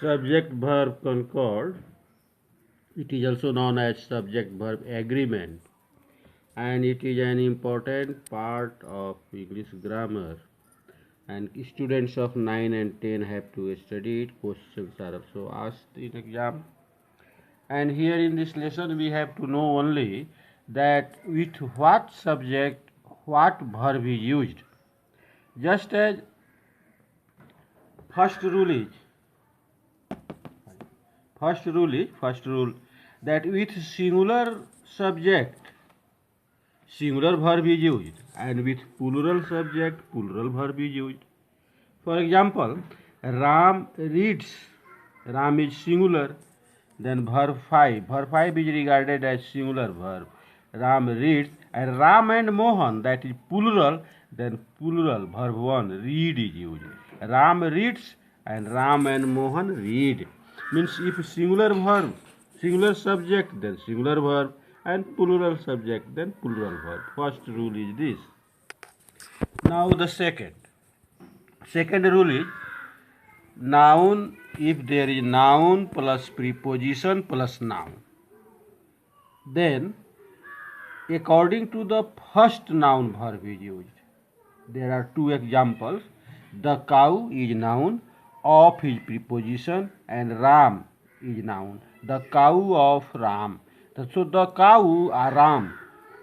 Subject verb concord. It is also known as subject verb agreement, and it is an important part of English grammar. And students of 9 and 10 have to study it. Questions are also asked in exam. And here in this lesson, we have to know only that with what subject, what verb is used. Just as first rule is, first rule that with singular subject, singular verb is used, and with plural subject, plural verb is used. For example, Ram reads. Ram is singular. Then verb 5. Verb 5 is regarded as singular verb. Ram reads. And Ram and Mohan, that is plural. Then plural verb 1, read is used. Ram reads and Ram and Mohan read. Means if singular verb, singular subject, then singular verb, and plural subject, then plural verb. First rule is this. Now the second. Second rule is noun, if there is noun plus preposition plus noun, then according to the first noun verb is used. There are two examples. The cow is noun, of is preposition, and Ram is noun. The cow of Ram. So the cow or Ram,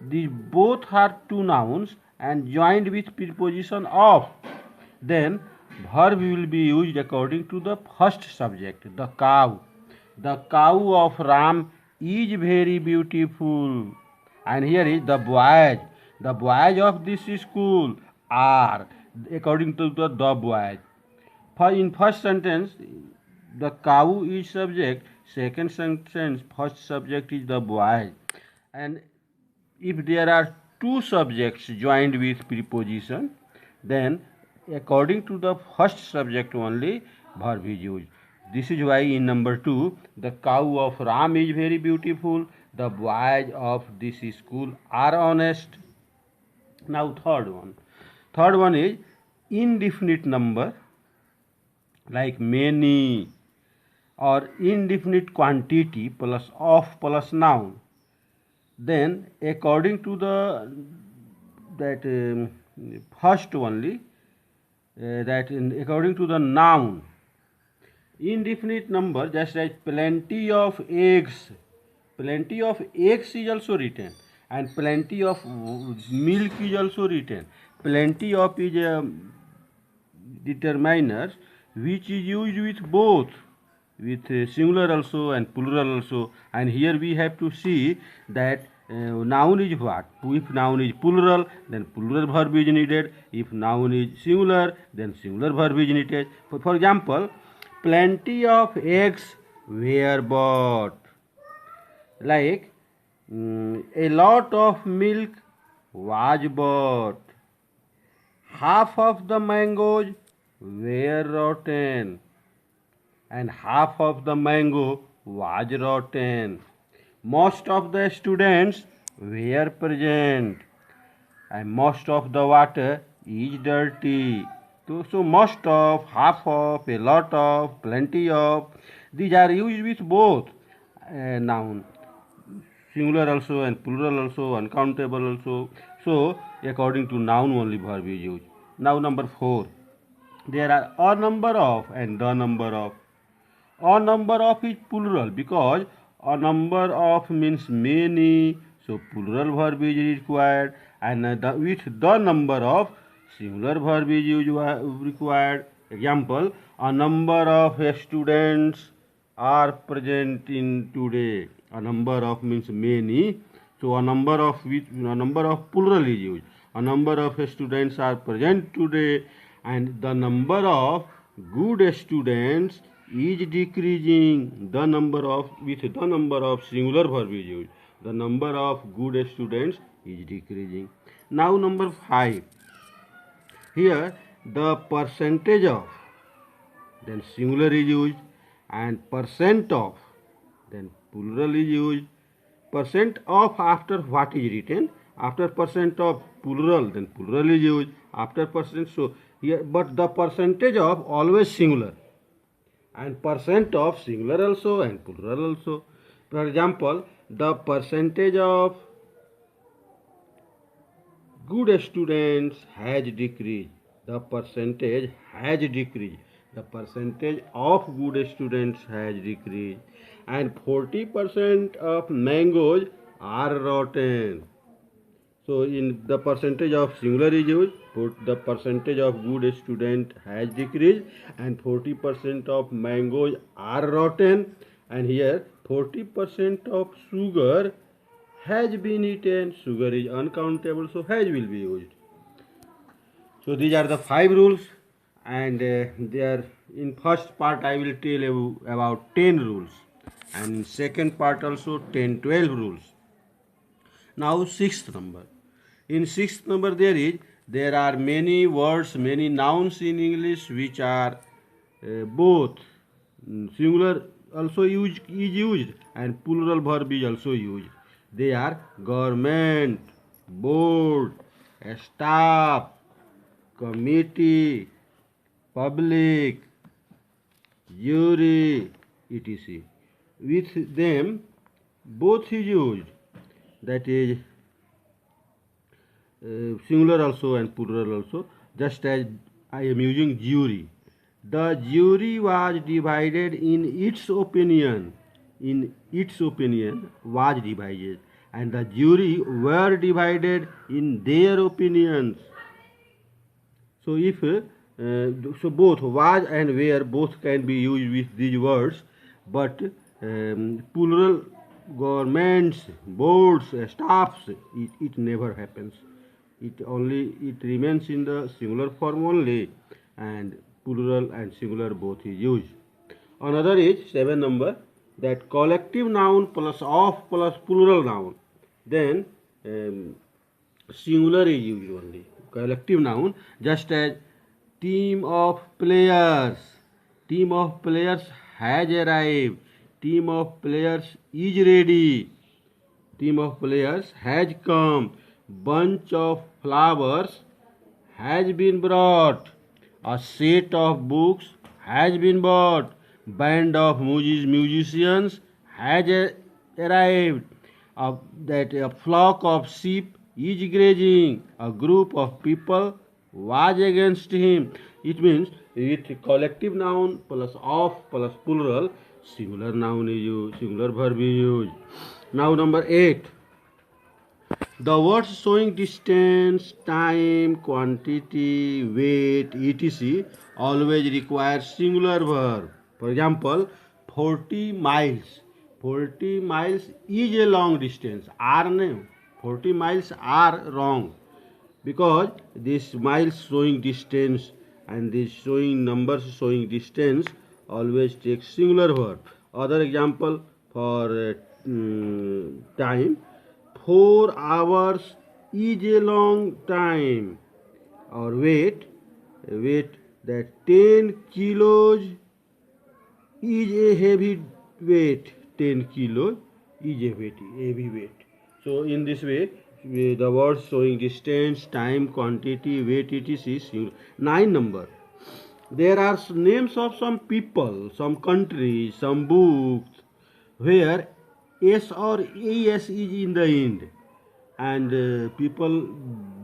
these both are two nouns and joined with preposition of. Then verb will be used according to the first subject, the cow. The cow of Ram is very beautiful. And here is the boys. The boys of this school are, according to the boys. In first sentence, the cow is subject. Second sentence, first subject is the boys. And if there are two subjects joined with preposition, then according to the first subject only verb is used. This is why in number 2, the cow of Ram is very beautiful. The boys of this school are honest. Now third one. Third one is indefinite number like many or indefinite quantity plus of plus noun. Then according to the first only, according to the noun, indefinite number, just like plenty of eggs. Plenty of eggs is also written, and plenty of milk is also written. Plenty of is a determiner which is used with both, with singular also and plural also. And here we have to see that noun is what? If noun is plural, then plural verb is needed. If noun is singular, then singular verb is needed. For example, plenty of eggs were bought. Like a lot of milk was bought. Half of the mangoes were rotten, and half of the mango was rotten. Most of the students were present, and most of the water is dirty. So most of, half of, a lot of, plenty of, these are used with both noun, singular also and plural also, uncountable also. So according to noun only verb is used. Now number 4. There are a number of and the number of. A number of is plural because a number of means many, so plural verb is required, and with the number of, singular verb is required. Example, a number of students are present in today. A number of means many, so a number of plural is used. A number of students are present today, and the number of good students is decreasing. The number of, with the number of, singular verb is used. The number of good students is decreasing. Now number 5. Here the percentage of, then singular is used, and percent of, then plural is used. Percent of after what is written? After percent of plural, then plural is used. After percent, so here, but the percentage of always singular. and percent of singular also and plural also. For example, the percentage of good students has decreased. The percentage has decreased. The percentage of good students has decreased. And 40% of mangoes are rotten. So in the percentage of singular is used, the percentage of good student has decreased and 40% of mangoes are rotten, and here 40% of sugar has been eaten. Sugar is uncountable, so has will be used. So these are the 5 rules, and they are in first part I will tell you about 10 rules, and in second part also 10-12 rules. Now sixth number. In sixth number there are many words, many nouns in English which are both singular also is used and plural verb is also used. They are government, board, staff, committee, public, jury, etc. With them, both is used. That is singular also and plural also. Just as I am using jury. The jury was divided in its opinion. In its opinion was divided, and the jury were divided in their opinions. So if so both was and were both can be used with these words, but plural governments, boards, staffs, it never happens. It remains in the singular form only, and plural and singular both is used. Another is 7 number, that collective noun plus of plus plural noun. Then singular is used only. Collective noun, just as team of players. Team of players has arrived. Team of players is ready. Team of players has come. Bunch of flowers has been brought. A set of books has been bought. Band of musicians has arrived. That a flock of sheep is grazing. A group of people was against him. It means with collective noun plus of plus plural, singular noun is used, singular verb is used. Now number 8. The words showing distance, time, quantity, weight, etc. always require singular verb. For example, 40 miles. 40 miles is a long distance. Are no. 40 miles are wrong, because this miles showing distance and this showing numbers showing distance always takes singular verb. Other example for time, 4 hours is a long time. Or weight, that 10 kilos is a heavy weight. 10 kilos is a heavy weight. So in this way, the words showing distance, time, quantity, weight, etc. 9 number. There are names of some people, some countries, some books where S or AS is in the end, and people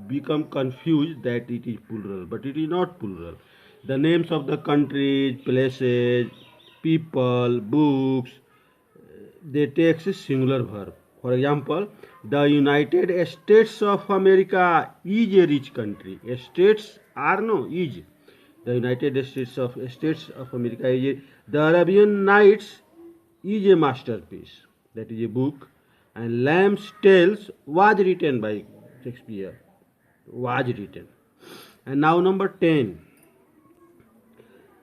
become confused that it is plural, but it is not plural. The names of the countries, places, people, books, they take a singular verb. For example, the United States of America is a rich country. States are no is. The United States of America is a, the Arabian Nights is a masterpiece. That is a book. And Lamb's Tales was written by Shakespeare. Was written. And now number 10.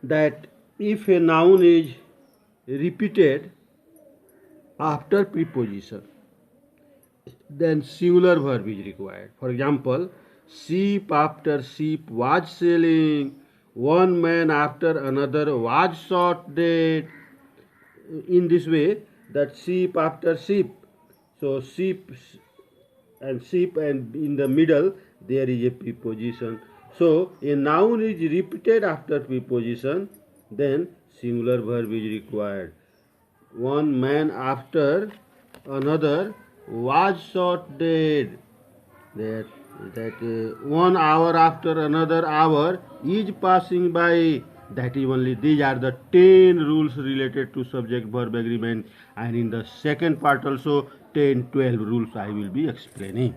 That if a noun is repeated after preposition, then singular verb is required. For example, sheep after sheep was selling, one man after another was shot dead. In this way, that sheep after sheep. So sheep and in the middle there is a preposition. So a noun is repeated after preposition, then singular verb is required. One man after another was shot dead. That 1 hour after another hour is passing by. That is only, these are the 10 rules related to subject verb agreement, and in the second part also 10-12 rules I will be explaining.